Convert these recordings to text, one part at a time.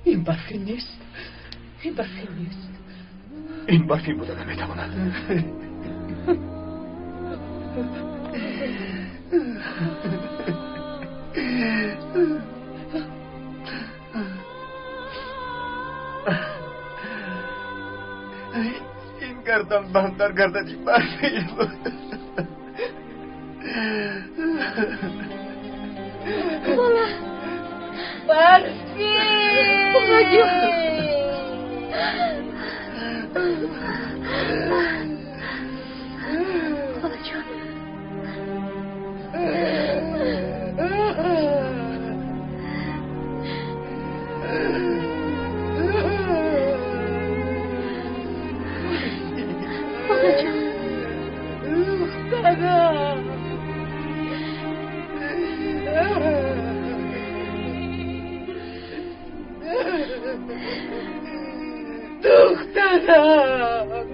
این برفی نیست. این برفی نیست. این برفی بوده نمیتواند. این گردن بندر گردنی برفی بود. برفی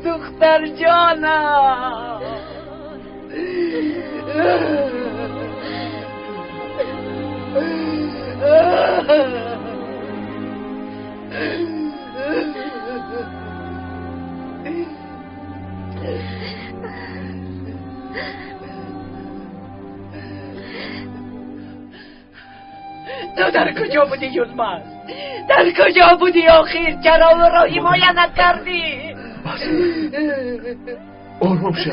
دختر جانم تو در کجا بودی یلماز؟ در کجا بودی آخر؟ چرا را حمایت نکردی؟ بس آروم شد.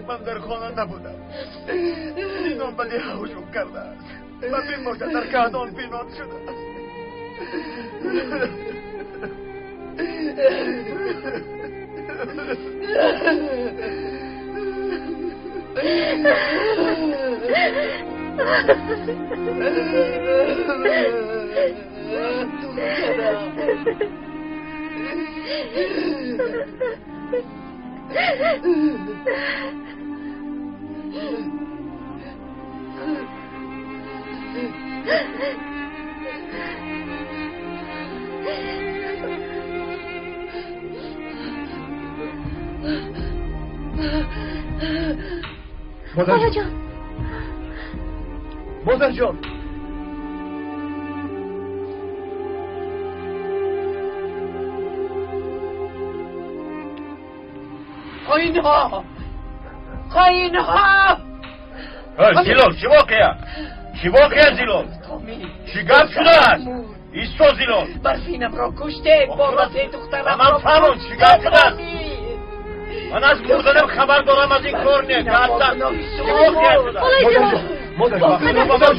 من در خانه نبودم. اینان بدی هجوم کرده است. من بیمارده در کهدان پینان شده. مادر جان مادر جان خاین‌ها خاین‌ها زیلال چی واقعه؟ چی واقعه زیلال؟ چی گفت شده است؟ ایستا زیلال برفینم را کشته بابت دخترم من فهمون چی گفت شده است؟ من از مردنم خبر دارم از این کار نه گفتم چی واقعه شده است؟ مادر جان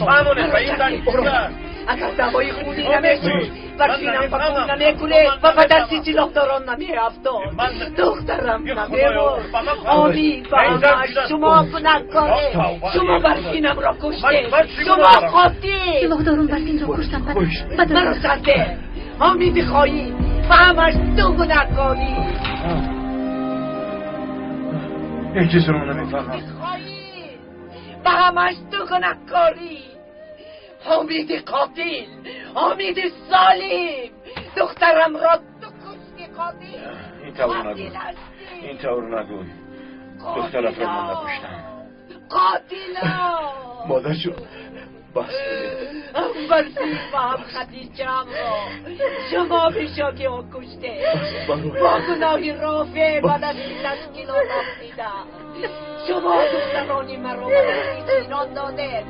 فهمونه به این دنی چی است؟ اگر دوای خونی نمیشود برفینم بکن نمیکنه و پدرسی جلافداران نمیافتاد دخترم نمیمرد آبی و همش شما گناهکاره شما برفینم را کشته شما قاطی جلافداران برفین را کشتن مرا سرده حامید خواهی و همش تو گناهکاری این چیز رو نمیفهمم و همش تو گناهکاری حامید قاتل حامید ظالم دخترم را تو کشتی قاتل این طور نگوی این طور نگوی دخترت را من نکشتم قاتلا مادر جان بس برفی فهم خدیجم را شما بشاکی او کشته با گناهی رافع بعد از این تشکیلات آفریدم شما دخترانی مرا برای چینان داده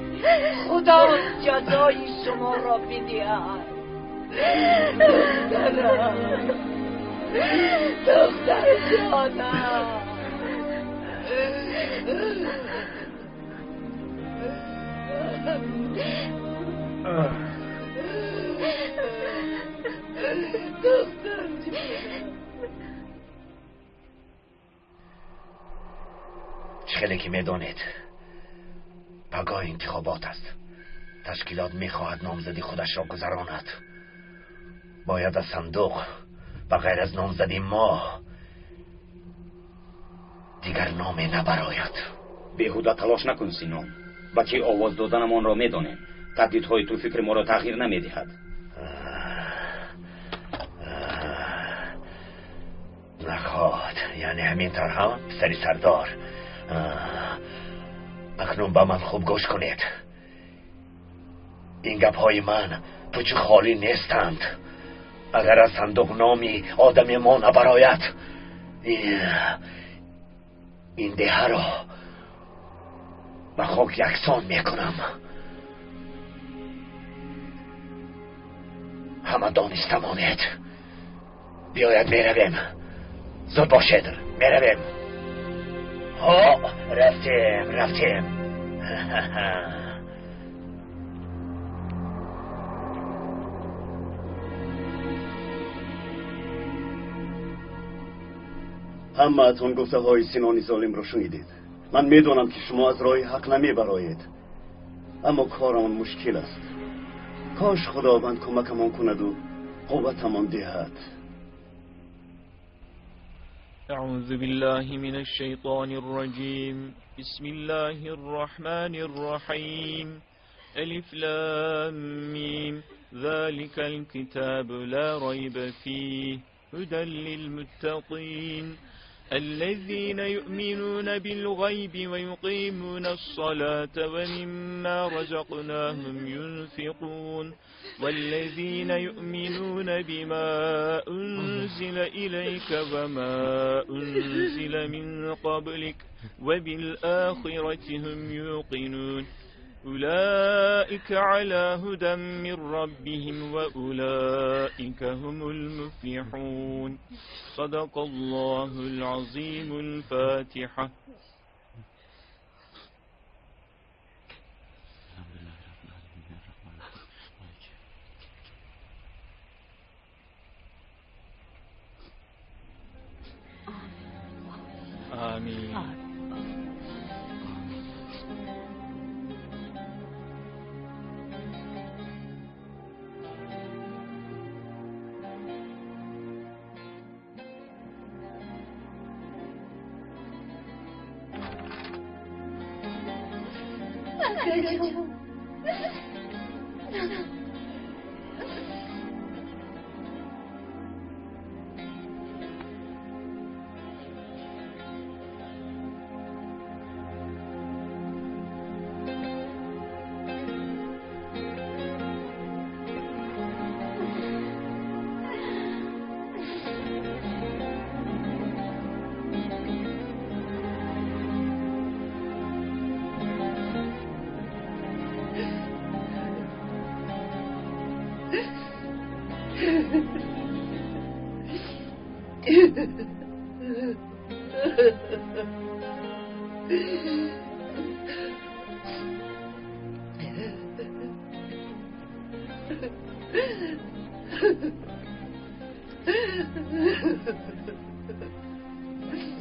خدا جزای شما را بدهد دختر جانم خیلی که میدانید پگاه انتخابات است تشکیلات میخواهد نامزدی خودش را گذراند باید از صندوق و غیر از نامزدی ما دیگر نامی نبراید بیهوده تلاش نکن سینام بچه آواز دادنمان را میدانیم تهدیدهای تو فکر ما را تغییر نمیدهد یعنی همینطور ها پسری سردار. اکنون با من خوب گوش کنید. این گپ های من پوچ خالی نیستند. اگر از صندوق نامی آدمی ما نبراید این ده را به خاک یکسان میکنم. همه دانستمانید. بیاید میرویم. زود باشید میرویم. رفتیم همه اتون گفته های سینانی ظالم رو شنیدید. من میدونم که شما از راه حق نمیبرایید، اما کارمان مشکل است. کاش خداوند کمکمان کند و قوتمان دهد. اعوذ بالله من الشیطان الرجیم. بسم الله الرحمن الرحیم. الف لام میم. ذلك الكتاب لا ريب فيه هدى للمتقين الذين يؤمنون بالغيب ويقيمون الصلاة ومما رزقناهم ينفقون والذين يؤمنون بما أنزل إليك وما أنزل من قبلك وبالآخرة هم يوقنون أولئك على هدى من ربهم وأولئك هم المفلحون. صدق الله العظيم. الفاتحة. آمين.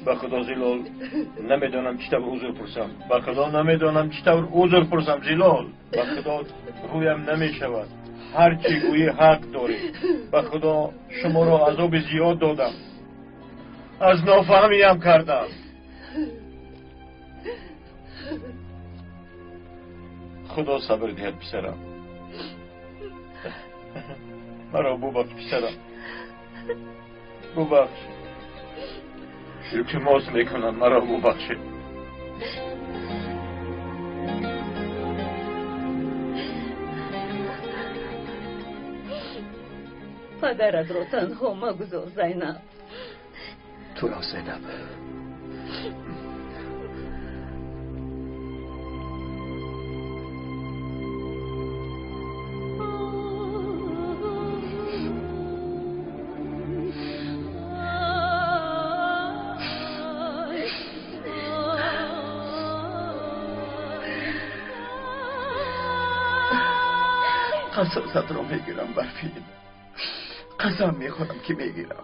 به خدا زیلال نمیدونم چطور عذر پرسم. به خدا نمیدونم چطور عذر پرسم زیلال. به خدا رویم نمیشود. هر چی گویی حق داری. به خدا شما را عذاب زیاد دادم. از نافهمی هم کردم. خدا صبر دهد پسرم. مرا ببخش پسرم. ببخش. التماس میکنم مرا ببخشید. پدرت رو تنها مگذار زینب. تو را زینب. قصاصت رو میگیرم برفین. قسم میخورم که میگیرم.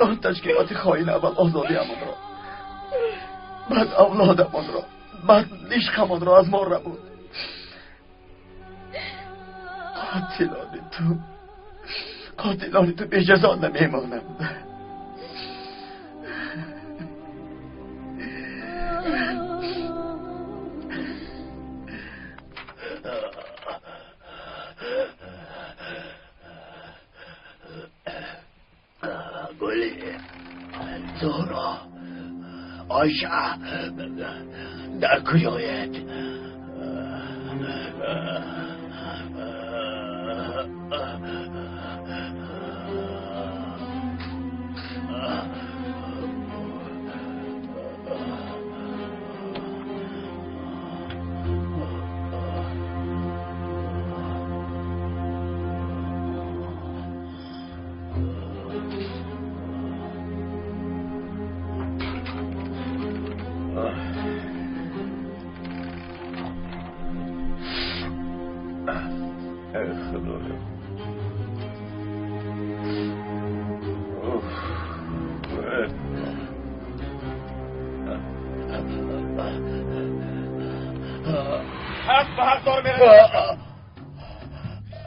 آن تشکیلات خائن اول آزادی امان را، بعد اولاد امان را، بعد عشقمان را از ما را بود. قاتلان تو به جزا نمیمانند. گلی زهرا آیشه در کجایت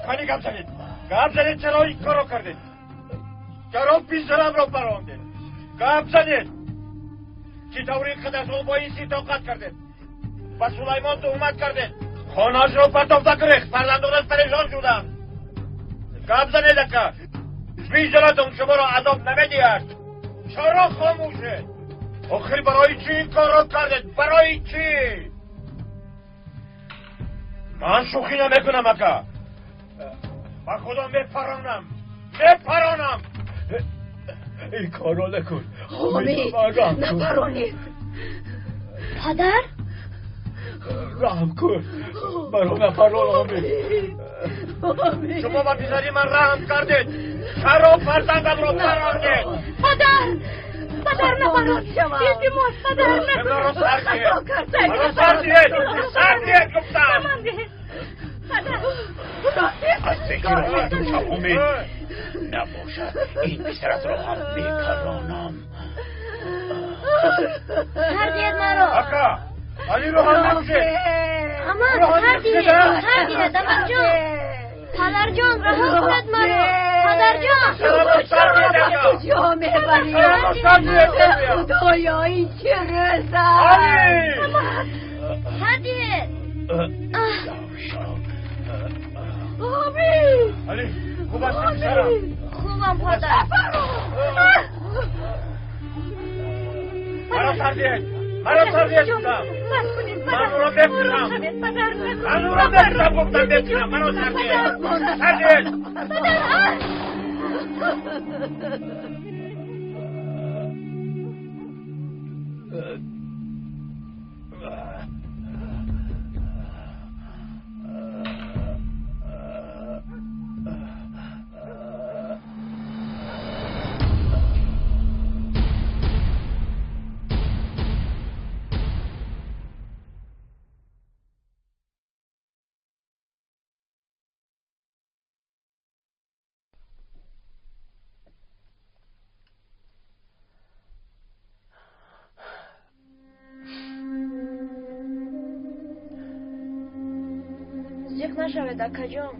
خانی گم زنید چرا این کارو کردید چرا پیزرم رو براندید گم زنید چطوری خود از اون با این سی طاقت کردید و سلیمان تهمت کردید خانه‌اش رو پرتافته کرد فرزندانش پریشان شدن گم زنید اکا پیزرتون شما رو عذاب نمیدید چرا خاموشه آخر برای چی این کار رو کردید برای چی من شوخی نمیکنم اکا با خدا میپرانم این کار رو نکن حامد نپرانید پدر رحم کن برای نپران حامد شما با بیزاری من رحم کردید چرا فرزندم رو پراندید پدر نپران دیدی موت پدر مرا سر دید گفتم از ذکر مردم شب امید نباشد این پسرت را هم میپرانم تردید مرا اکا علی رو هم نمیشه اما تردید دمم جان پدر جان رها کند مرا پدر جان کجا میبری خدایا این چه رزه تردید علی خوب است پسرم خوبم پدر مرا تردید گفتم من رو بفرم گفتم بفرم مرا تردید زیق نشود اکا جان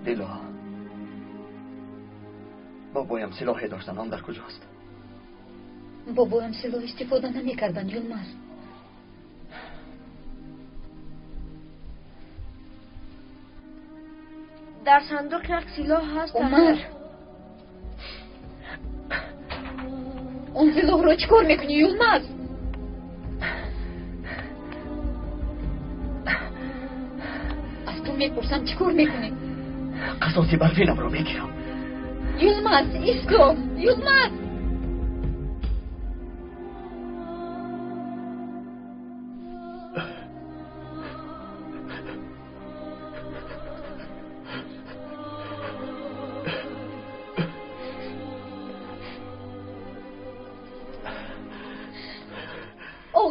لیلا بابایم سلاحی داشتن آن در کجاست؟ بابایم سلاح استفاده نمی کردن یلماز در صندوق یک سلاح هست عمر اون سلاح رو چکار میکنی یلماز از تو میپرسم چکار میکنی قصاصی برفینم رو میگیرم یلماز ایستو یلماز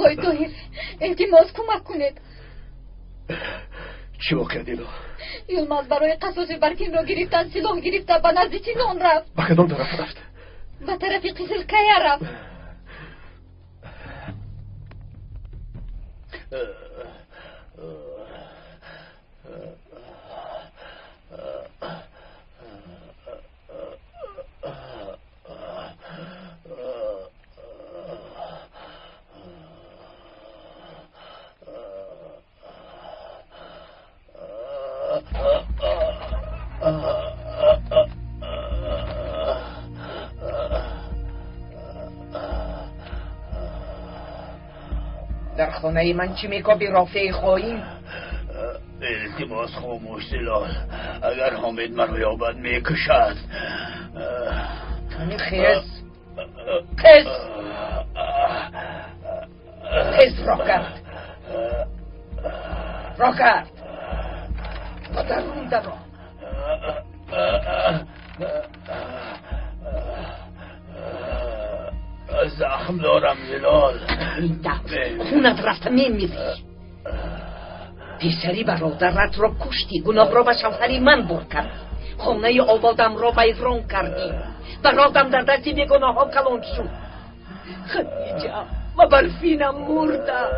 آقای طاهر التماس کمک کنید چی واقع دیلا؟ یلماز برای قصاص برکین را گرفتن سلاح گرفته به نزد چینان رفت به کدام طرف رفت؟ به طرف قزلکیه رفت در خانه من چی میکنی رافع خواهیم؟ التماس خاموش زلال. اگر حامد مرا یابد میکشد. خیز را کرد و درون در را زخم دارم زلال. این دفت خونت رفته میمیری. پسری برادرت را کشتی، گناه را به شوهری من بر کردی، خانه آبادم را ویران کردی، برادرم در دستی بیگناه ها کلان شد. خدیجه و برفینم مردم.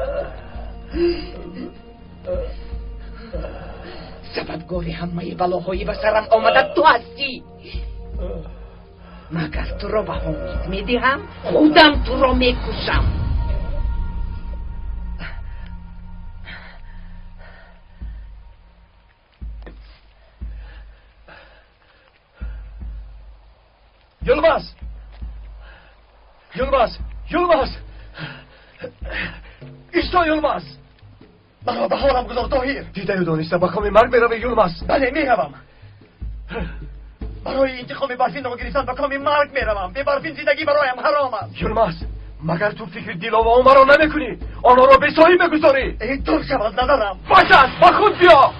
سببگاری همه بلاهایی به سرم آمده تو هستی. مگر تو را به حامد میدهم، خودم تو را میکشم. یلماز ایستا یلماز مرا به حالم گذار طاهیر. دیده و دانسته با کام مرگ بروی یلماز. بله میروم. برای انتقام برفین را گرفتن با کام مرگ میروم. به برفین زندگی برایم حرام است. یلماز مگر تو فکر دلاوا مرا نمیکنی، آنها را به سایی میگذاری؟ این طور شود ندارم. باش است، با خود بیا.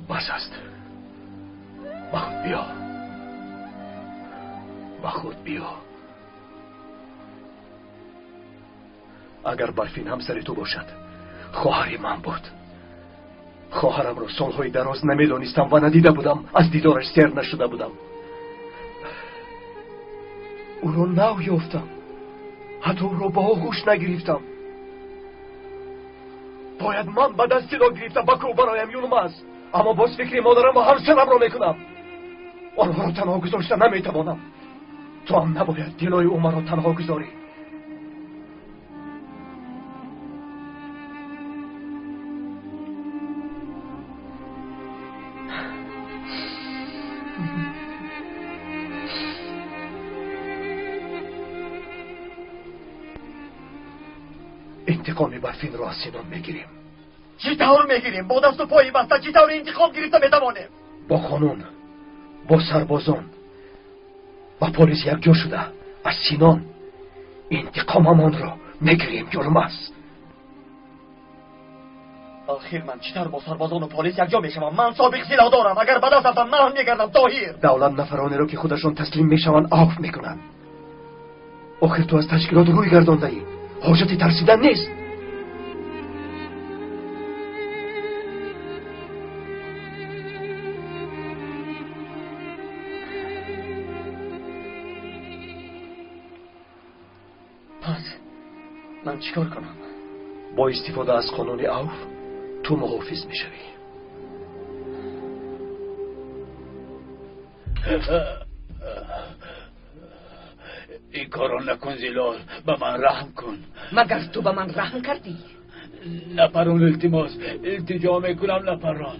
باش است، با خود بیا. با خود بیا. اگر برفین همسر تو باشد، خواهری من بود. خواهرم را سالهای دراز نمیدانستم و ندیده بودم، از دیدارش سیر نشده بودم. او را نو یافتم، حتی او را با آغوش نگرفتم. باید من به دستی را گرفتم بکو برایم یلماز، اما باز فکر مادرم و همسرم را میکنم. آنها را تنها گذاشته نمیتوانم. تو هم نباید دلای عمر را تنها گذاری. انتقام برفین را از سینان میگیریم. چطور میگیریم؟ با دست و پایی بسته چطور انتقام گرفته میتوانیم؟ با قانون، با سربازان و پلیس یک جا شده از سینان انتقاممان را میگیریم یلماز. آخر من چطور با سربازان و پلیس یک جا میشوم؟ من سابق سلاح دارم. اگر به دست افتم من میگردم طاهیر. دولت نفرانی را که خودشان تسلیم میشوند عفو میکنند. آخر تو از تشکیلات روی گردانده ای، حاجتی ترسیدن نیست. پس من چیکار کنم؟ با استفاده از قانون عفو تو محافظ میشوی. این کارو نکن زلال، به من رحم کن. مگر تو به من رحم کردی؟ نپران التماس، التجا میکنم نپران.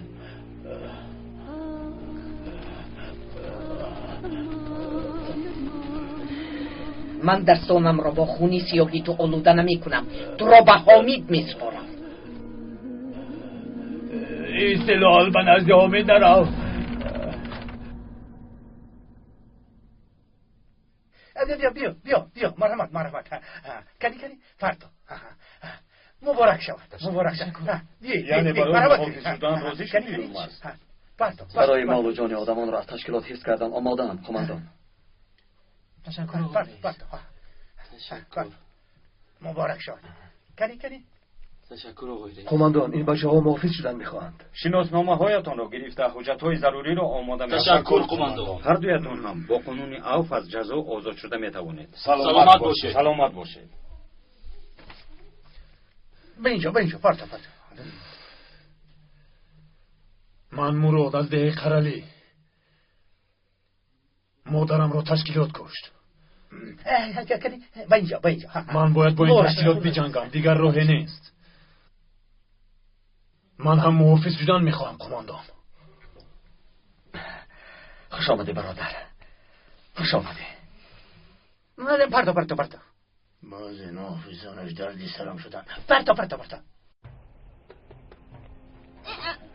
من دستانم را با خونی سیاهی تو آلوده نمی کنم. تو را به حامد می سپارم. این زلال به نزد حامد نرو. بیا مرحمت کنی فردا مبارک شود. یعنی برای محافظ شدن راضی شدی یلماز؟ برای مال و جان آدمان را از تشکیلات حفظ کردن آماده‌ام قماندان. تشکر. مبارک شود. کنی تشکر آقای رئیس. قماندان این بچه ها محافظ شدن میخواهند. شناسنامه هایتان را گرفته حجت های ضروری را آماده می‌کنید. تشکر قماندان. هر دویتون هم با قانون عفو از جزا آزاد شده میتوانید. سلامت باشید. سلامت باشید. به اینجا فردا. من مراد از ده قرلی مادرم را تشکیلات کشت. به اینجا. من باید با این تشکیلات بجنگم، دیگر راهی نیست. من هم محافظ بودن میخواهم قماندان. خوش آمده برادر، خوش آمده. پرتا. باز این حافظانش دردی سرم شدن. پرتا.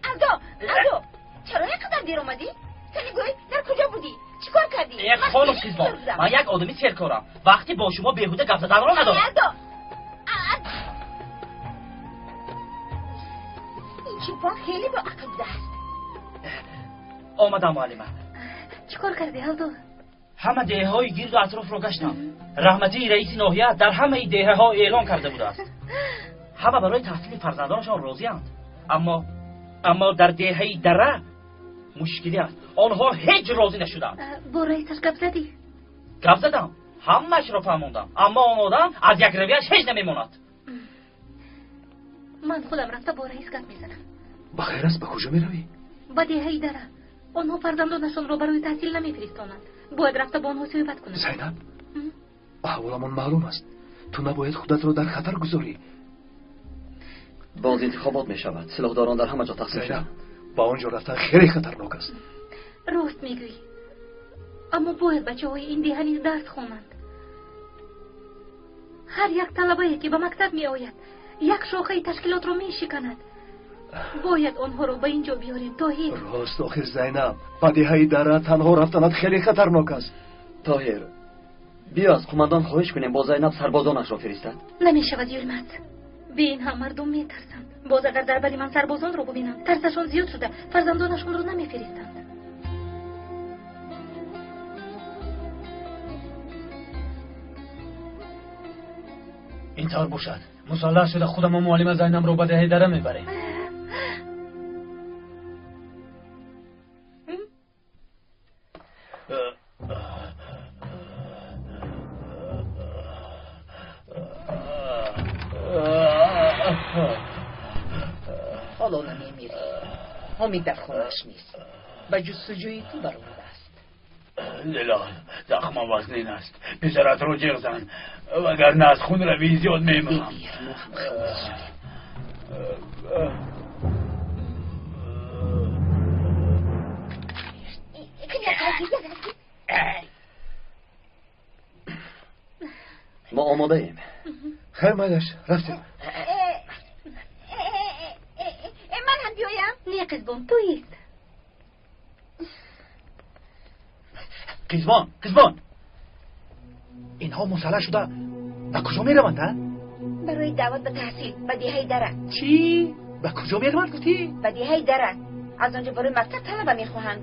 عبدو چرا اینقدر دیر اومدی؟ سلیگوی در کجا بودی؟ چیکار کردی؟ یک خانم قیزبان، من یک آدمی سرکارم. وقتی با شما بیهوده گپ زدن را ندارم. این چیپان خیلی با عقل است. آمدم معلمه. چیکار کردی عبدو؟ همه دهه های گرد و اطراف را گشتم. رحمتی رئیس ناحیه در همه دهه ها اعلان کرده بوده است. همه برای تحصیل فرزندانشان راضی اند. اما در دهه دره مشکلی است. آنها هیچ راضی نشدند. با رئیسش گپ زدی؟ گپ زدم، همه‌اش را فهموندم، اما آن آدم از یک رویش هیچ نمیماند. من خودم رفته با رئیس گپ میزنم. بخیر است، به کجا میروی؟ با دهه دره آنها فرزندانشان را برای تحصیل نمیفرستانند. باید رفته با آنها صحبت کنند. زینب، احوالمان معلوم است. تو نباید خودت را در خطر گذاری. باز انتخابات می شود. سلاحداران در همه جا تقسیم شدند. با آنجا رفتن خیلی خطرناک است. راست میگویی، اما باید بچه های این دهه نیز درس خوانند. هر یک طلبه که به مکتب می آید یک شاخه تشکیلات را می شکند. باید آنها را به اینجا بیاریم. طاهر، راست آخر زینب، به دهه دره تنها رفتنت خیلی خطرناک است. طاهر، بیا از قماندان خواهش کنیم با زینب سربازانش را فرستد. نمی شود یلمت. به این هم مردم می ترسند. باز اگر در بری من سربازان را ببینم ترسشان زیاد شده، فرزندانشون را نمی فرستند. اینطور باشد. مسلح شده خودم و معلم زینب رو به دهه دره میبریم. حالا نمیری. حمید در خونش نیست. به جستجوی تو در اومده است. لیلا، زخم وزنین است. پسرت رو جیغ زن، وگرنه از خون روی زیاد میمونم. ببیر، ما هم خلاص شدیم. ما آماده ایم. خیر مادش، رفتیم. من هم بیایم؟ نه قزبان، تویید. قزبان اینها مسلح شده به کجا میروند؟ برای دعوت به تحصیل به دهه دره. چی؟ به کجا میروند گفتی؟ به دهه دره. از آنجا برای مکتب طلبه میخواهند.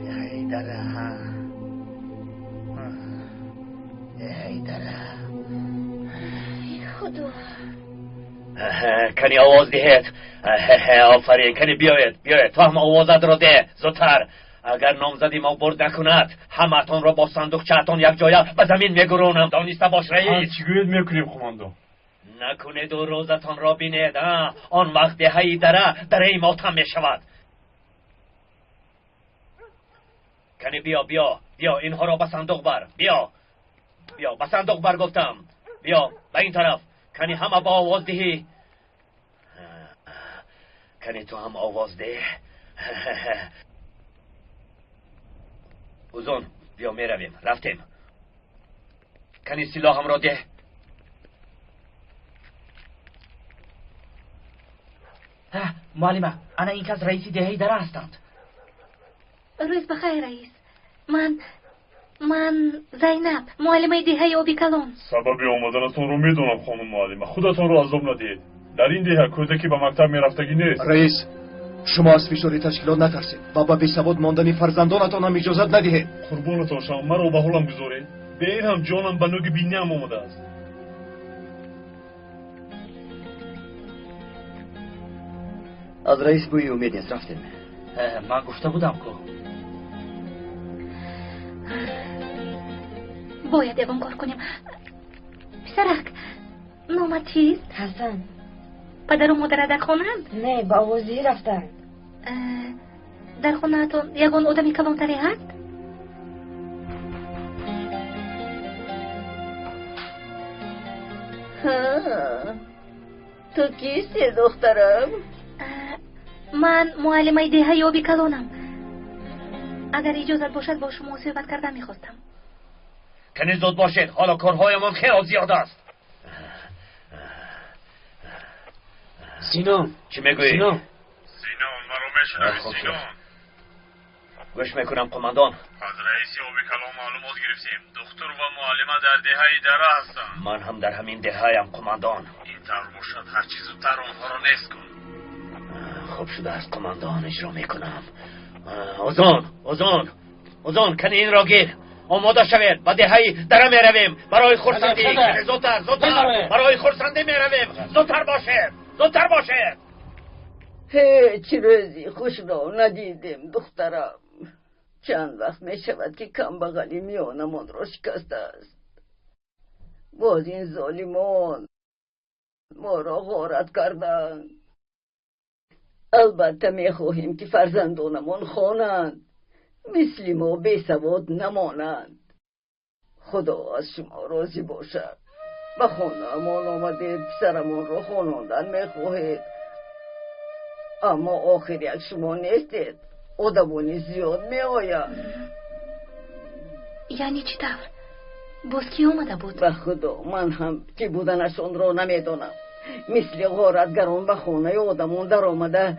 دهه دره ها، دهه دره. خدا، کنی آواز دهید. آفرین، کنی بیاید تو هم آوازت را ده زودتر. اگر نامزدی ما برد نکند همتون را با صندوقچه‌تان یک جایه به زمین میگرونم. دانسته باش رئیس. چی گوید میکنیم قماندان؟ نکنید و روزتان را بینید. آن وقت دهه دره ماتم میشود. کنی بیا اینها را به صندوق بر. بیا به صندوق بر گفتم. بیا به این طرف. کنی همه با آواز دهی. کنی تو هم آواز ده. اوزون بیا میرویم. رفتیم. کنی سلاح هم را ده. معلمه، انا این کس رئیسی دهه دره هستند. روز بخیر رئیس. من زینب، معلمه دهه آبی کلان. سبب آمدنتون رو میدونم خانم معلمه. خودتون رو عذاب ندید. در این دهه کودکی به مکتب میرفتگی نیست. رئیس، شما از فشار تشکیلات نترسید و به بی‌ثبات ماندن فرزندانتان هم اجازت ندهید. قربانتان شما مرا به حالم گذارید. به این هم جانم به نوک بینی هم آمده است. از رئیس بوی امید نیست. رفتیم. من گفته بودم که باید یکم کار کنیم. پسرک، نامت چیست؟ حسن. پدر و مادر در خونه‌اند؟ نه، با آوازی رفتن. در خونه‌تون یگان آدمی کلانتری هست؟ تو کیستی دخترم؟ من معلمه دهه یابی کلانم. اگر اجازت باشد با شما صحبت کردن میخواستم. کنی زود باشید، حالا کارهایمان خیلی زیاد است. سینام چی میگویی؟ سینام مرا میشنوی سینام؟ گوش میکنم قماندان. از رئیس آبی کلام معلومات گرفتیم دکتر و معلمه در دهه دره هستند. من هم در همین دهه‌ام قماندان. این طور باشد هر چیز زودتر آنها را نیست کن. خوب شده است قماندان، اجرا میکنم. اوزان کنی این را گیر. آماده شوید و دهه دره میرویم برای خورسندی. زودتر برای خورسندی میرویم. زودتر باشید. هیچ روزی خوش را ندیدیم دخترم. چند وقت می شود که کم بغلی میانمان را شکسته است. باز این ظالمان ما را غارت کردند. البته می خواهیم که فرزندانمان خوانند، مثل ما بی سواد نمانند. خدا از شما راضی باشد. به خانه امان آمده پسرمان را خواندن می خواهید، اما آخر یک شما نیستید. آدمانی زیاد می آید. یعنی چی طور؟ باز کی آمده بود؟ به خدا من هم کی بودنشان را نمیدانم. مثل غارتگران به خانه آدمان در آمده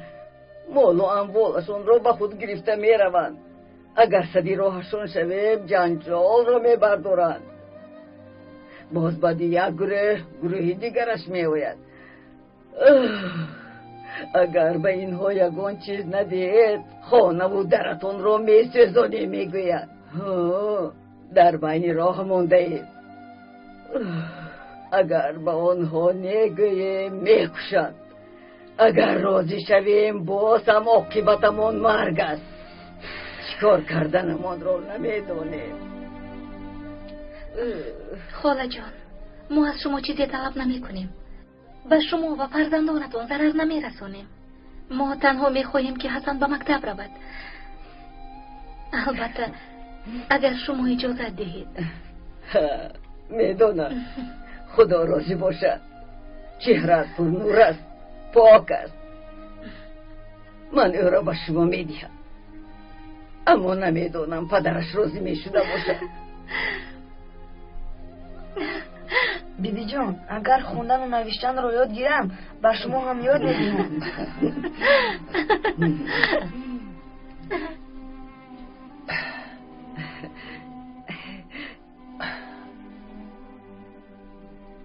مال و اموالشان را به خود گرفته می روند. اگر سدی راهشان شویم جنجال را می بردارند. باز بعد یک گروه دیگرش می آید. اگر به اینها یگان چیز ندهید خانه و درتون را می سوزانی می گوید. در بین راه مانده اید. اگر به آنها نگوییم می کشند. اگر راضی شویم باز هم عاقبتمان مرگ است. چیکار کردنمان را نمی دانیم. خاله جان، ما از شما چیزی طلب نمی کنیم. به شما و فرزندانتون ضرر نمی رسانیم. ما تنها می خواهیم که حسن به مکتب رود. البته اگر شما اجازت دهید. می دانم. خدا راضی باشد. چهرت پر نور است، پاک است. من او را به شما می دهم، اما نمی دانم پدرش راضی می شده باشد. بیبی جان، اگر خوندن و نوشتن رو یاد گیرم بر شما هم یاد میدیم.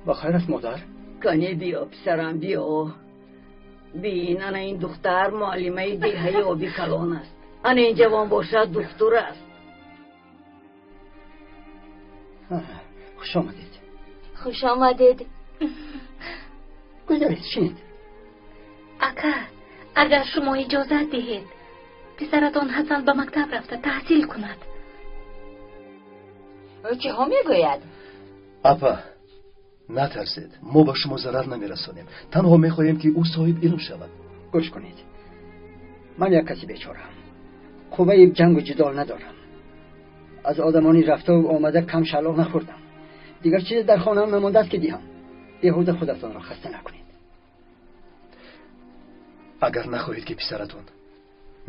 بخیر است مادر؟ کنی بیا پسرم بیا. بین انا این دختر معلمه دهه آبی کلان است. انا این جوان باشد دکتر است. خوش آمدید. خوش آمدید. بگویید چید؟ اگر شما اجازت دهید پسرتان حسن به مکتب رفته تحصیل کند. چه ها میگوید؟ اپا نترسید، ما با شما ضرر نمیرسانیم. تنها میخواهیم که او صاحب علم شود. گوش کنید، من یک کسی بیچارم، قوه جنگ و جدال ندارم. از آدمانی رفته و آمده کم شلاق نخوردم. دیگر چیز در خانه هم نمانده است که دیهم. بیهوده خودتان را خسته نکنید. اگر نخواهید که پسرتون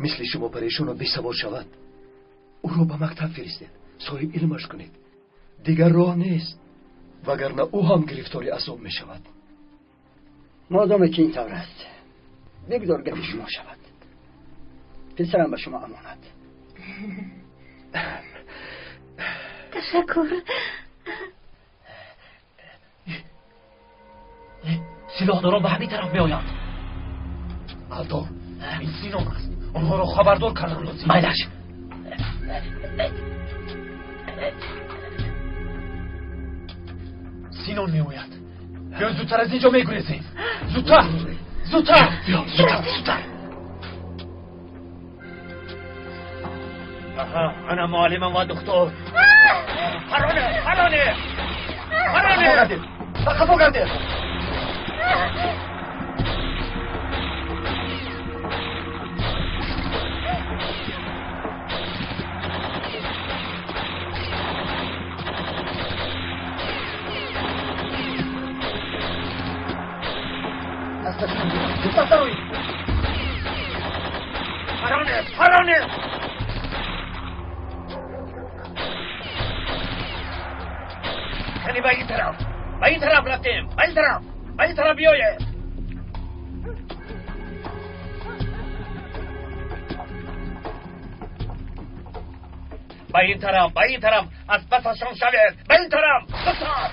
مثل شما پریشان و بی‌سواد شود، او را به مکتب فرستید، صاحب علمش کنید. دیگر راه نیست، وگرنه او هم گرفتار عذاب می شود. مادام که این طور است، بگذار گپ شما شود. پسرم به شما امانت. تشکر. سلاحداران به همین طرف می آیند. الدار، این سینان است. آنها را خبردار کردن لطفی. میلش. سینان می آید. بیا زودتر از اینجا می گریزیم. زودتر. بیا زودتر. آها، انا معلمم و دکتر. حرانه. خفا کرده. پرانه کنی به این طرف رفتیم، به این طرف بیایه. به این طرف از پسشان شوید، به این طرف بسار.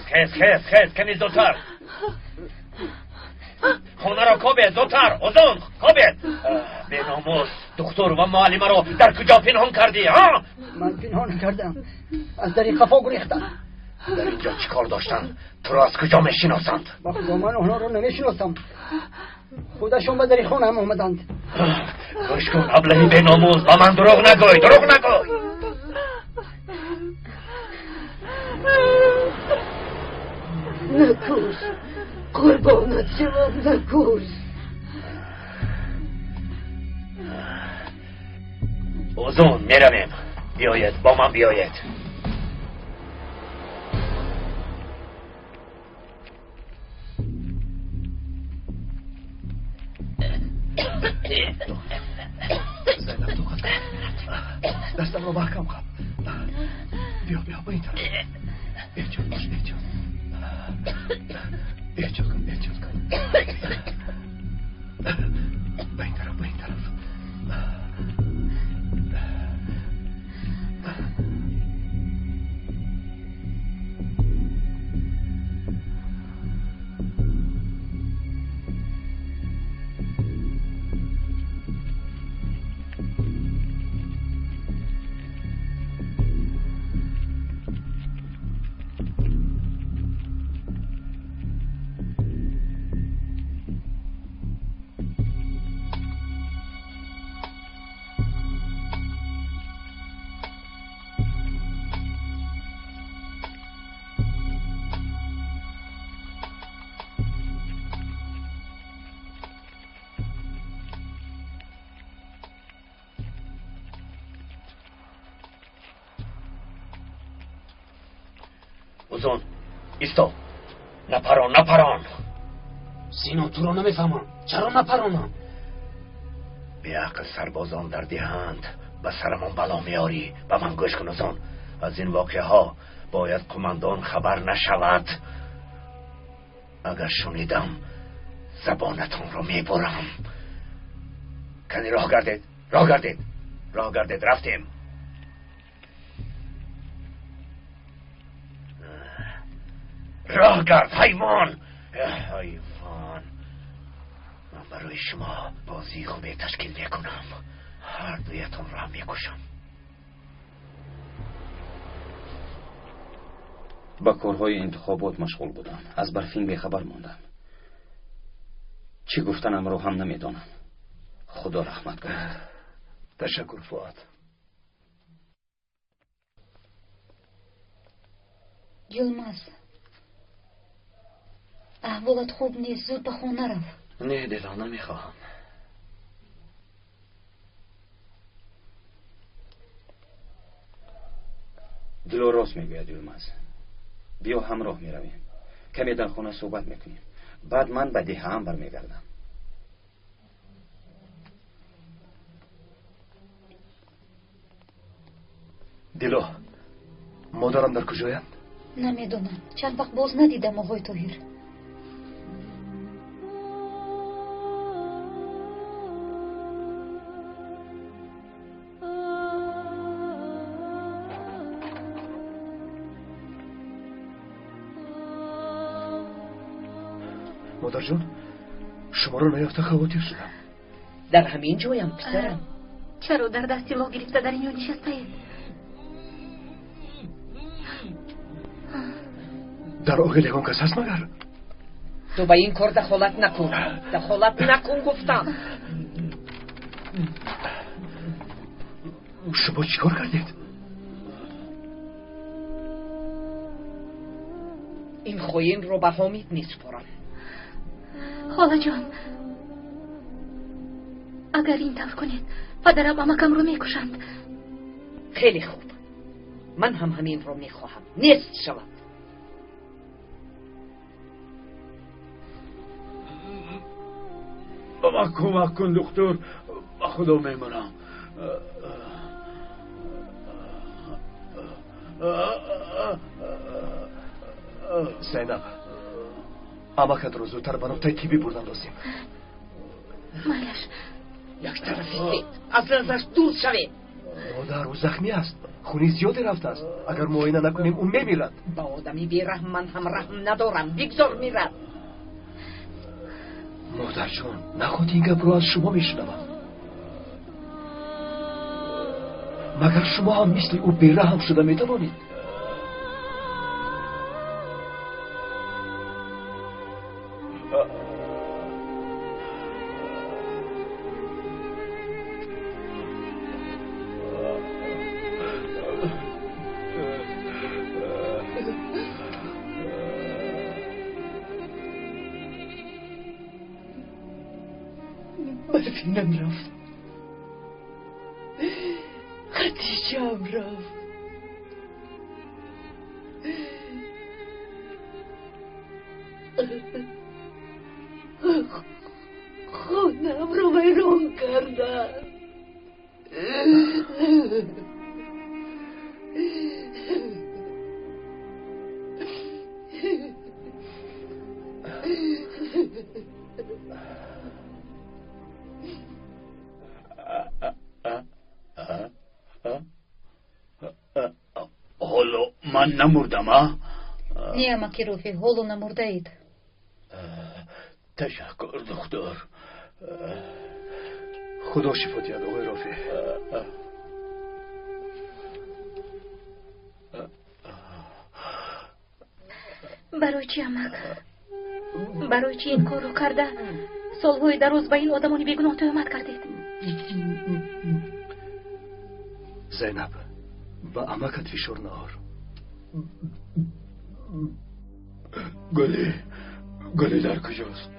خیز کنی زودتر. خونه را کوبید زودتر. اوزون کوبید. به ناموس دکتر و معلم را در کجا پنهان کردی ها؟ من پنهان کردم، از در قفا گریختم. در اینجا چیکار داشتن؟ تو را از کجا میشناسند؟ با خدا من آنها را نمیشناسم، خودشون به در خانه هم آمدند. گوش کن ابلهی به ناموس، با من دروغ نگوی. نکوش، قربانت شوم، نکوش. اوزون میرویم، بیایید با من بیایید. زینب دوقت کن، دستم رو محکم کن. بیا به این طرف. احجاز باش، احجاز کن. به این طرف. اوزون ایستا، نپران. سینو تو رو نمیفهمم، چرا نپرانم؟ به عقل سربازان در دهند، به سرمون بلا میاری. به من گوش کن اوزون، از این واقعه ها باید قماندان خبر نشود. اگر شنیدم زبانتون رو میبرم. کنی راه گردید رفتیم. راه گرد حیوان. من برای شما بازی خوبی تشکیل میکنم، هر دویتون را میکشم. با کارهای انتخابات مشغول بودم، از برفین بیخبر ماندم. چی گفتنم رو هم نمیدانم. خدا رحمت کند. تشکر فؤاد. یلماز، احوالت خوب نیست، زود به خونه رو. نه دلا، نمیخواهم. دلو راست میگوید یلماز. بیا همراه میرویم، کمی در خونه صحبت میکنیم، بعد من به دیه هم برمیگردم. دلو، مادرم در کجایند؟ نمیدونم، چند وقت باز ندیدم آقای طاهر. مادر جون، شما رو نیافته خواهد شدم. در همین جایم پسرم. چرا در دستی لا گرفته در اینجا نشسته اید؟ در آقلگان کس هست مگر؟ تو با این کار دخالت نکن گفتم. شما چی کار کردید؟ این خوین رو به حامید میسپارم. خاله جان، اگر این طور کنید پدرم امکم رو میکشند. خیلی خوب، من هم همین رو میخواهم. نیست شود. به من کمک کن دکتر، به خدا میمونم. زینب، امکت رو زودتر به نقطه تیبی بردن لازم. مالش یک طرفی از ازش دور شوید. مادر او زخمی است، خونی زیادی رفته است. اگر معاینه نکنیم اون میمیرد. با آدمی بیرحم من هم رحم ندارم. بگذار میرد. مادر جان، نخود این گپ رو از شما میشنوم. مگر شما هم مثل او بیرحم شده میتوانید؟ برفینم رفت، خدیجه هم رفت، خونم رو ویران کردن. حالا من نمردم ها؟ نه مکی روفی، حالا نمرده اید. تشکر دکتر. خدا شفا دهد آقای رافی. برای چی امک؟ برای چی این کار رو کرده؟ سالهای دراز با این آدمانی بیگناه تهمت کردید. زینب، با امکت فشار نهار. گلی در کجاست؟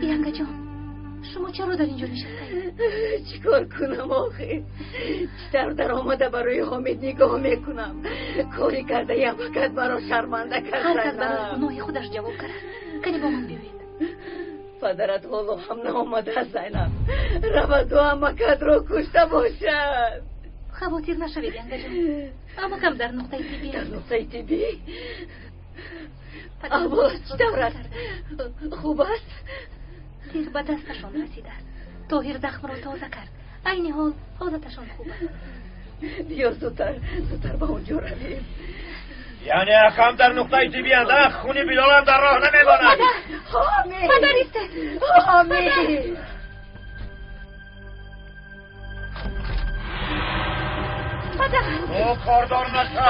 ینگه جان، شما چرا در اینجا نشسته؟ چیکار کنم آخه؟ چطور در آمده برای حامد نگاه میکنم. کاری کرده یم فقط برای شرمنده کرده. هر کس برای گناه خودش جواب کرد. کنی با من بیوید. پدرت حالا هم نامده زینب. رود و امکت رو کشته باشد. خواطر نشوید ینگه جان. امکم در نقطه تیبی. در نقطه تیبی؟ عباس چطور است؟ خوب است؟ تیر به دستشان رسیده. طاهر زخم را تازه کرد. عین حال حالتشان خوب است. بیا زودتر به اونجا رویم. یعنی اکم در نقطه تیبی اند. خونی بیلال هم در راه نمیماند. حامد مادر ایسته. حامد تو کاردار نشو.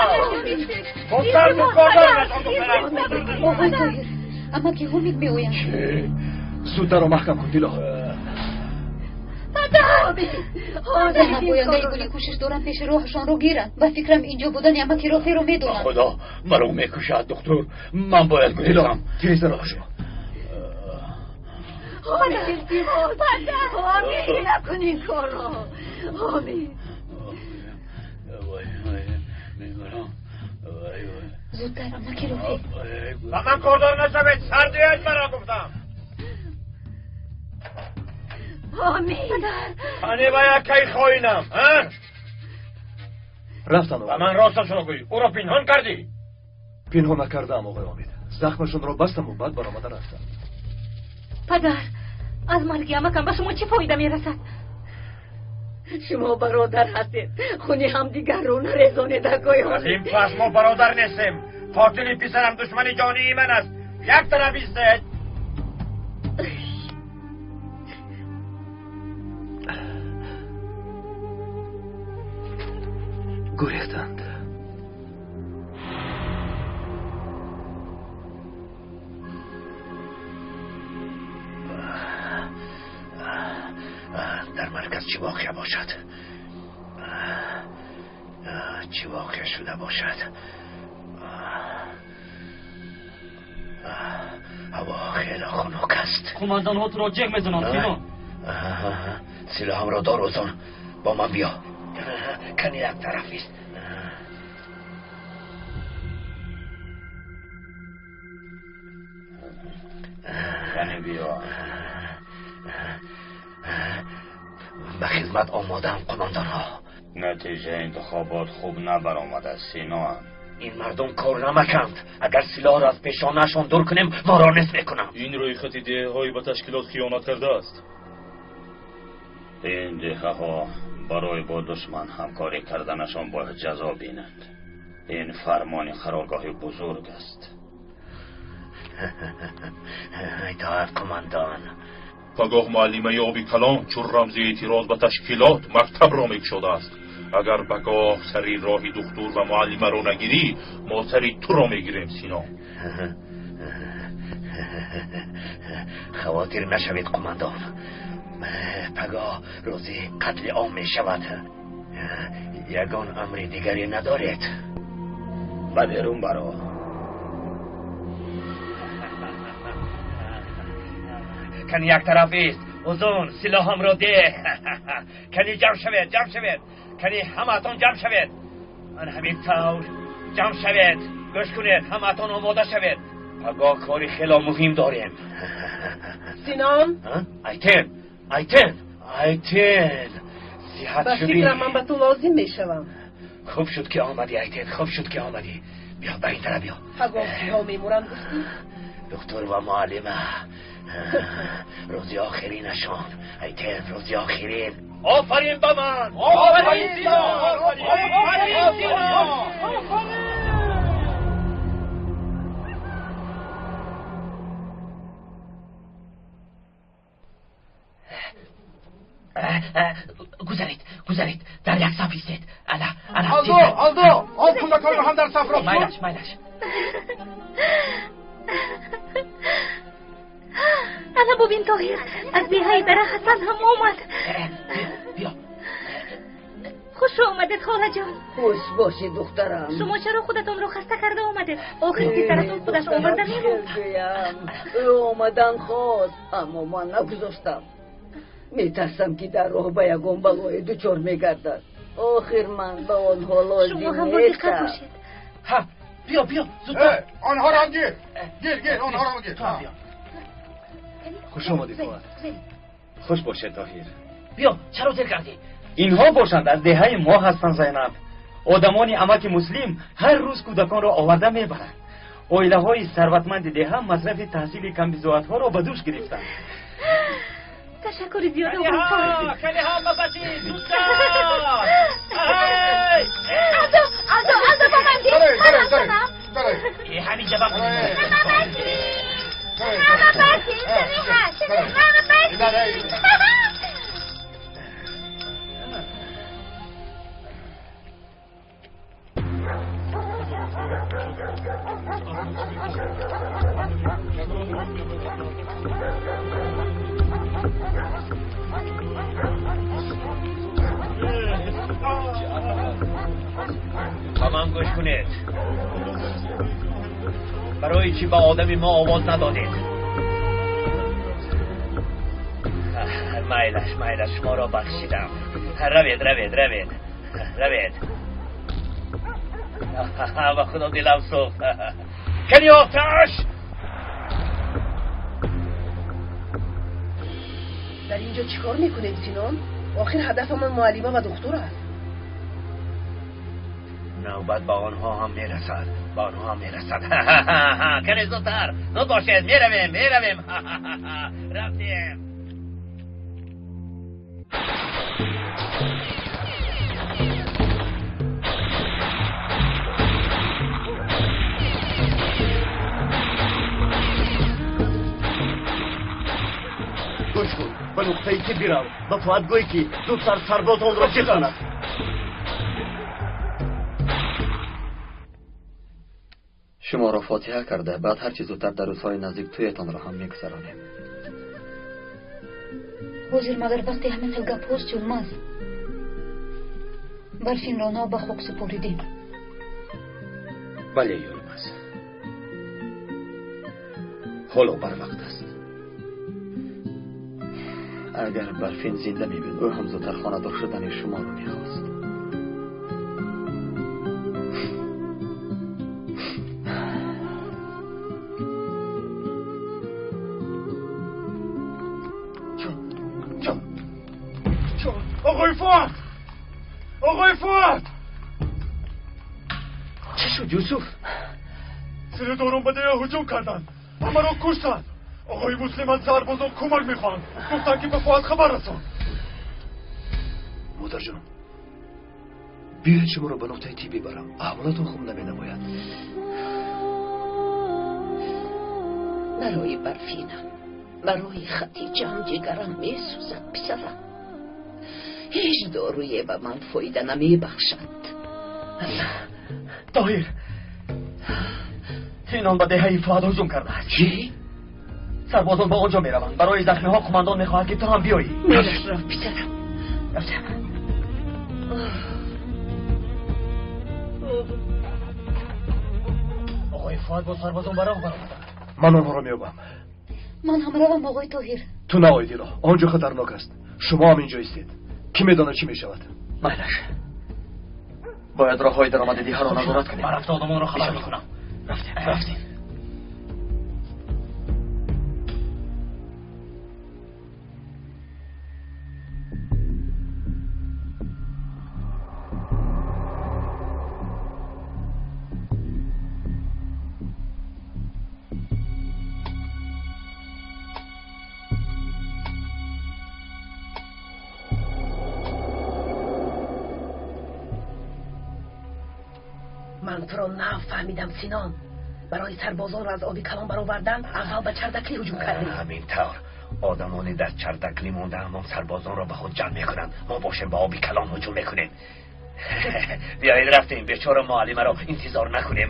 گفتم تو کاردار نشو دخترم. آقای طاهر، اما که حامد میویم. چه؟ زودتر رو محکم کن دیلا. زنها پوینده گلی کوشش دارن پیش راهشان رو گیرن و فکرم اینجا بودن اما که رافی رو میدونن. خدا مرا میکشد دکتر. من باید گلی دارم. تیز راه شو. حامد نکن این کار رو. حامد زودتر اما که رافی. و من کاردار نشوید. سردیت مرا گفتم. حامد خانه باید که خواهینم. رفتن و من راستش رو گوی. او را پنهان کردی؟ پنهان نکردم آقای حامد. زخمشون را بستم و بعد برآمده رفتم. پدر، از مرگ امکم به شما چه فایده میرسد؟ شما برادر هستید. خونی هم دیگر رو نرزانید اگای حامد. از این پس ما برادر نیستیم. قاتل پسرم دشمن جانی من است. یک طرف ایستید. گریختند. در مرکز چی واقع باشد؟ چی واقع شده باشد؟ هوا خیلی خنک است. قماندان ها تو را جگ میزنند سینان. سلاحم را دار وزان، با من بیا. کنی یک طرفی است. کنی بیا. به خدمت آمادم قماندان ها. نتیجه انتخابات خوب نبرآمده سینا. این مردم کار نمکند. اگر سلاح را از پیشانه‌شان دور کنیم ما را نصف میکنم. این روی خط دهه های به تشکیلات خیانت کرده است. این دهه ها برای با دشمن همکاری کردنشان باید جزا بینند. این فرمان قرارگاه بزرگ است. اطاعت قماندان. پگاه معلمه آبی کلان چون رمز اعتراض به تشکیلات مکتب را میکشاده است. اگر بگاه سری راهی دکتر و معلمه را نگیری ما سری تو را میگیریم سینا. خواطر نشوید قماندان. پگاه روزی قتل عام می شود. یگان امر دیگری ندارید؟ بدرون برا. کنی یک طرف است. اوزون سلاحم را ده. کنی جمع شوید. کنی همتون جمع شوید. من همین طور جمع شوید. گوش کنید همتون آماده شوید. پگاه کاری خیلی مهم داریم. سینام ایتن به فکرم من به تو لازم میشوم. خوب شد که آمدی ایتن، خوب شد که آمدی. بیا به این طرف بیا. پگاه کیها میمورم گفتی؟ دکتر و معلمه. روزی آخرین نشان. ایتن روزی آخرین. آفرین به من. آفرین سینا. گذارید در یک صف ایستید. آلدو آن کودکان رو هم در صف را مایلش انا ببین طاهر از بیهای در حسن هم اومد. بیا خوش آمدید خاله جان. خوش باشی دخترم. شما چرا خودتون رو خسته کرده آمدید؟ آخر پسرتون خودش آورده میموند. او آمدن خواست اما من نگذاشتم. میترسم که در راه به یگان بلای دچار میگردد. آخر من به آنها لازم نیستم. شما هم دقت باشید. ها بیا زودتر. آنها را هم گیر آنها را هم گیر. خوش آمدید خواهر. خوش باشه طاهر. بیا چرا دیر کردی؟ اینها باشند از دهه ما هستند زینب. آدمانی امک مسلم هر روز کودکان را آورده میبرند. عائله های ثروتمند دهه مصرف تحصیل کم بضاعت ها را به دوش گرفتند. تشکر زیاد خیلی ها مباشید زودتر. آزو با من دید. همینجا با من من گوش کنید. برای چی با آدمی ما آواز ندادید؟ مایلش شما را بخشیدم. روید و خدا دلم صوف. کنی آتش در اینجا چیکار میکنید سینان؟ آخر هدف من معلمه و دکتر است. نوبت با آنها هم میرسد. کنی زودتر زود باشید. میرویم رفتیم. گوش کن به نقطه‌ای که بیرم و فقط گوی که زودتر سربازان را بزند. شما را فاتحه کرده بعد هر چیز زودتر در روزهای نزدیک تویتان را هم میگذرانیم. حضور مگر وقتی همین گپ‌هاست جلماز برفین رانا به خوک سپوریدیم. بله یولماز. حالا بر وقت است. اگر برفین زنده میبود او هم زودتر خانه‌دار شدن شما رو میخواست. آقای فؤاد! آقای فؤاد! چه شد یوسف؟ زیر دورم به دیه هجوم کردن و مرا کشتن. آقای مسلم از سربازان کمک میخوان. گفتن که به فؤاد خبر رسان. مادر جان بیاید شما رو به نقطه تیبی برم. احوالتون خوب نماید. برای برفینم، برای خدیجه‌ام جگرم میسوزد پسرم. هیچ دارویی به من فایده نمیبخشد. طاهر اینان به دهه فؤاد هجوم کرده است. چی؟ سربازان با آنجا میروند. برای زخمی ها قماندان میخواهد که تو هم بیایی. میرش رفت پسرم. رفتم. آقای فؤاد با سربازان برآمدند. من آنها را میابم. من هم روم آقای طاهر. تو نبایدی را. آنجا خطرناک است. شما هم اینجا ایستید. کی میداند چی میشود؟ مهلش باید راههای درآمد دیه را نظارت کنیم. من رفت آدمان را خبر میکنم. رفتیم. من تو را نفهمیدم سینان. برای سربازان را از آبی کلان برآوردن اول به چردکلی هجوم کردی. همین طور آدمانی در چردکلی مونده اما سربازان را به خود جمع میکنند. ما باشیم به آبی کلان هجوم میکنیم. بیایید رفتیم بیچاره معلمه را انتظار نکنیم.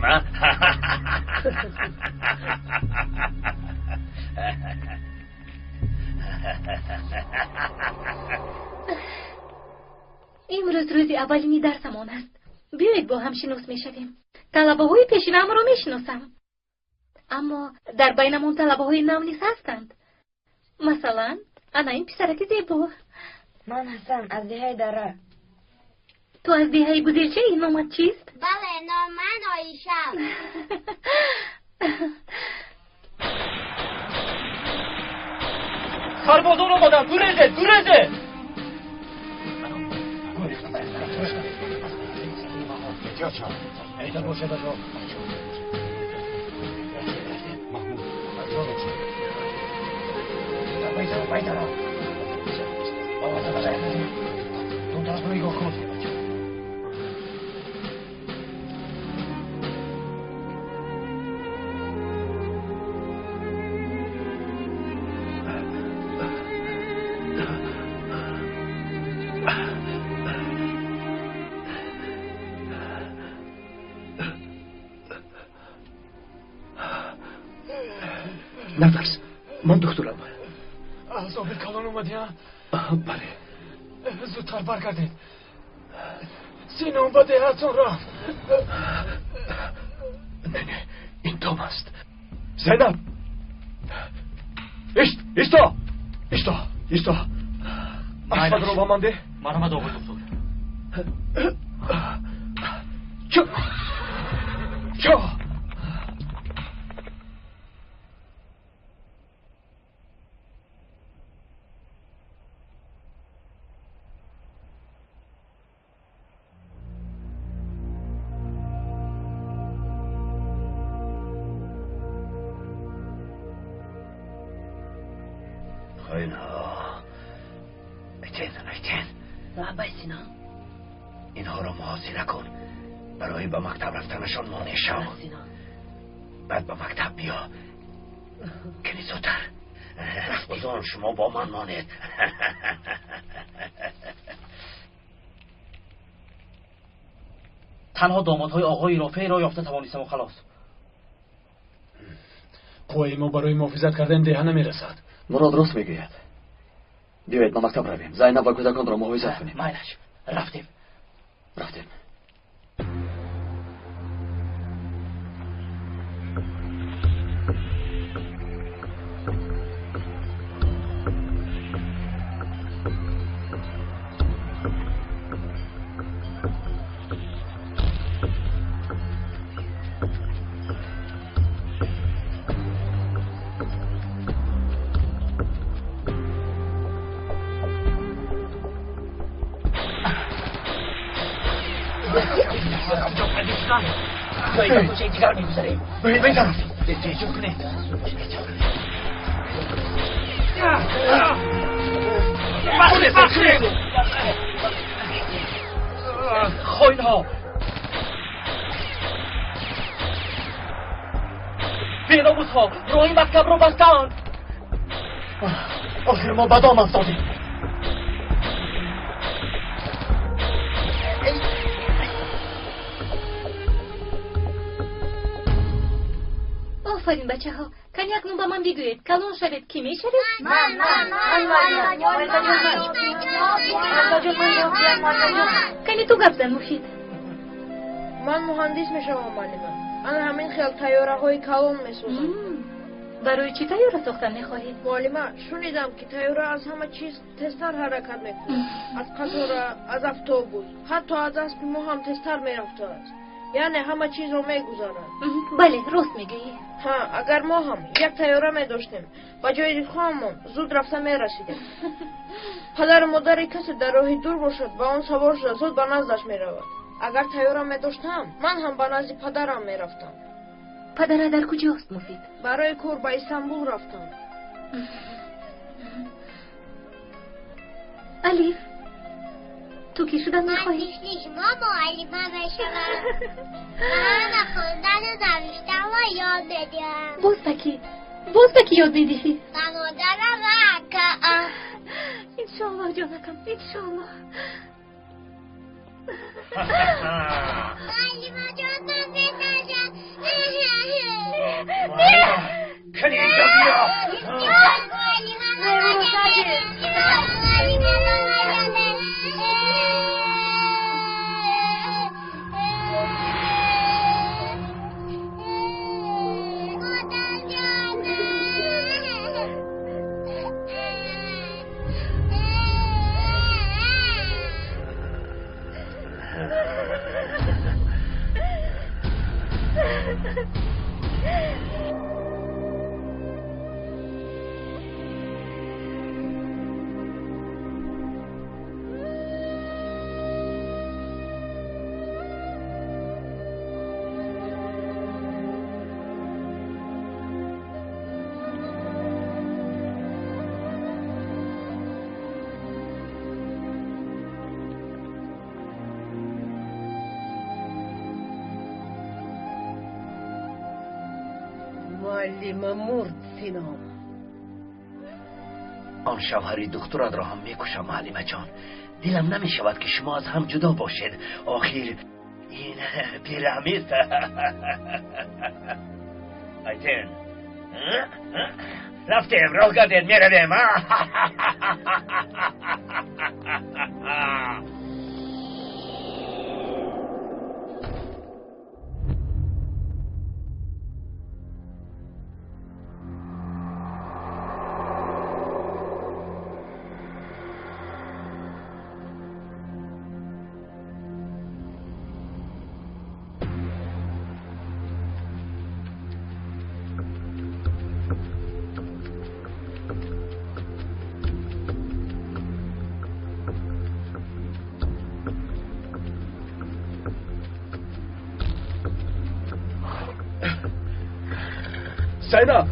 امروز روزی اولینی درسمان است. بیایید با هم شناس میشویم. طلبه های پیشینم را میشناسم، اما در بینمون طلبه های نو نیز هستند. مثلا انا این پسرک زیبا. من هستم از دهه دره. تو از دهه گذشته این نامت چیست؟ بله نام من آیشه. سربازان آمدن. گریزه ایده باشه بجا محمود بایده بابا تو طرف رو نگاه کن. نترس، من دکترم. از آب کلان اومدی ها؟ بله. زودتر برگردید. سینون با دهتون رفت. نه این توم است. زینب ایستا اشفاق رو با من ده. من هم آقای دکتر. چه اینها را محاصره کن. برای به مکتب رفتنشان مانع شو. بعد به مکتب بیا. کمی زودتر. بزرگ شما با من مانید. تنها دامادهای آقای رافعی را یافته توانستم و خلاص. قوی ما برای محافظت کردن دهه نمیرسد. مراد راست میگوید. بیایید ما مکتب رویم. زینب و کودکان را محافظت کنیم. مایلش رفتیم. اشکان جایی به کوچه دیگر میگذاریم به این طرف توجه کنید خوین ها بیناموس ها روی مکتب رو بستند آخر ما بدام افتادیم آفرین بچه ها کنیک نون با من بگوید کلون شوید کی می شوید؟ من کنی تو گپ زن مفید من مهندس میشوم معلمه من همین خیال تیاره های کلون میسوزم برای چی تیاره ساختن میخواهید؟ معلمه شنیدم که تیاره از همه چیز تستر حرکت میکنه از قطار از اتوبوس حتی از اسب ما هم تستر میرفته است یعنی همه چیز رو میگذارن بله راست میگویی ها اگر ما هم یک تیاره میداشتیم با جای خواهمون زود رفته میرسیدیم پدر مادر کسی در راهی دور باشد با اون سوار شد زود به نزدش میرود اگر تیاره میداشتم من هم به نزد پدرم میرفتم پدر در کجاست مفید؟ برای کور به استانبول رفتم الیف تو کی شدن میخواهی؟ من پیش شما معلمه بشوم من خوندن و نوشتن و یاد بدیم باز بکی یاد بدهی و مادرم و اکا انشاءالله جانکم انشاءالله معلمه جان من بترجم کنی اینجا بیا معلم مرد سینام آن شوهری دخترت را هم میکشم معلمه جان دلم نمی شود که شما از هم جدا باشید آخر این پیرامید ایتن رفتیم راه گردید میرویم سیدا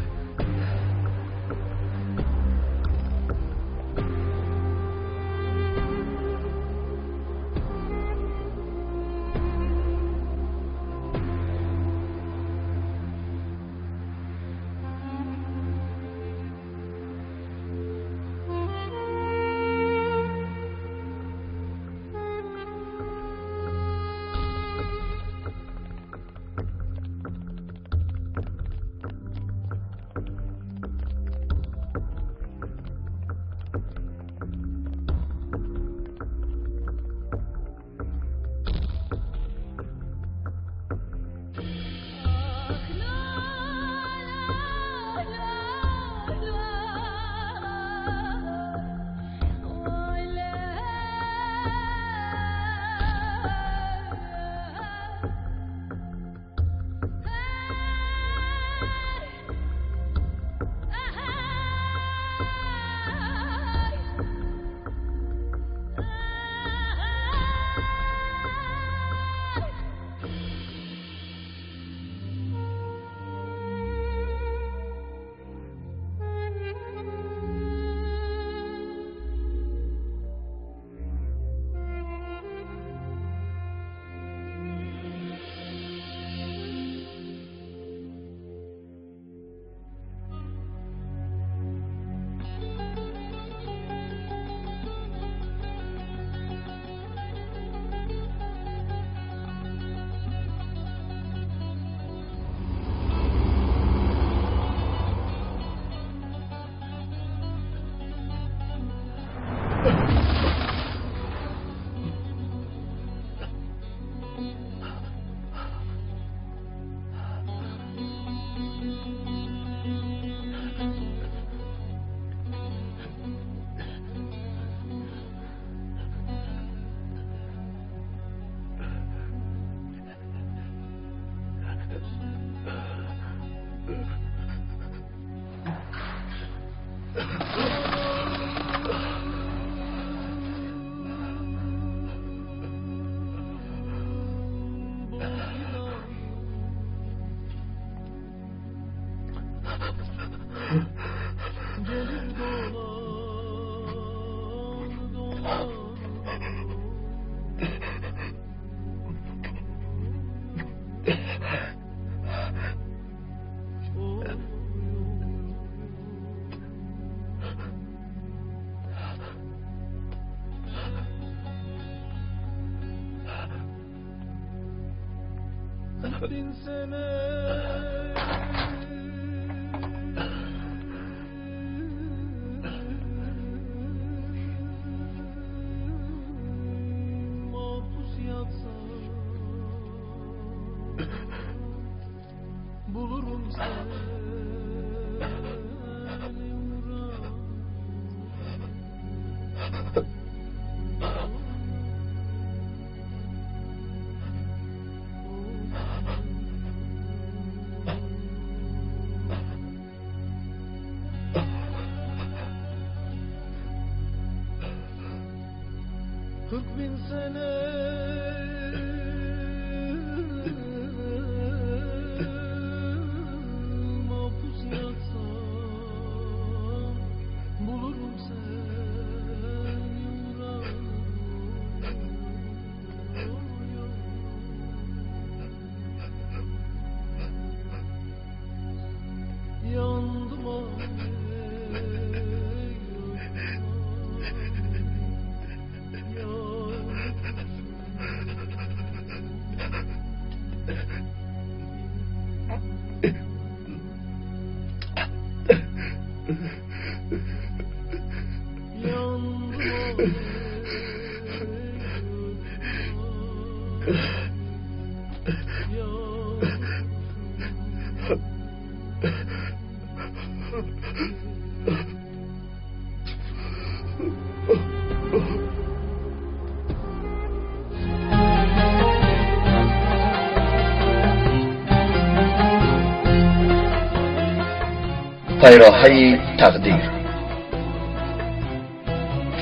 پیراهه تقدیر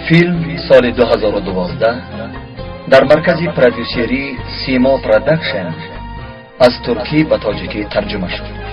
فیلم سال 2012 در مرکز پرودیوسری سیما پرودکشن از ترکی به تاجیکی ترجمه شد.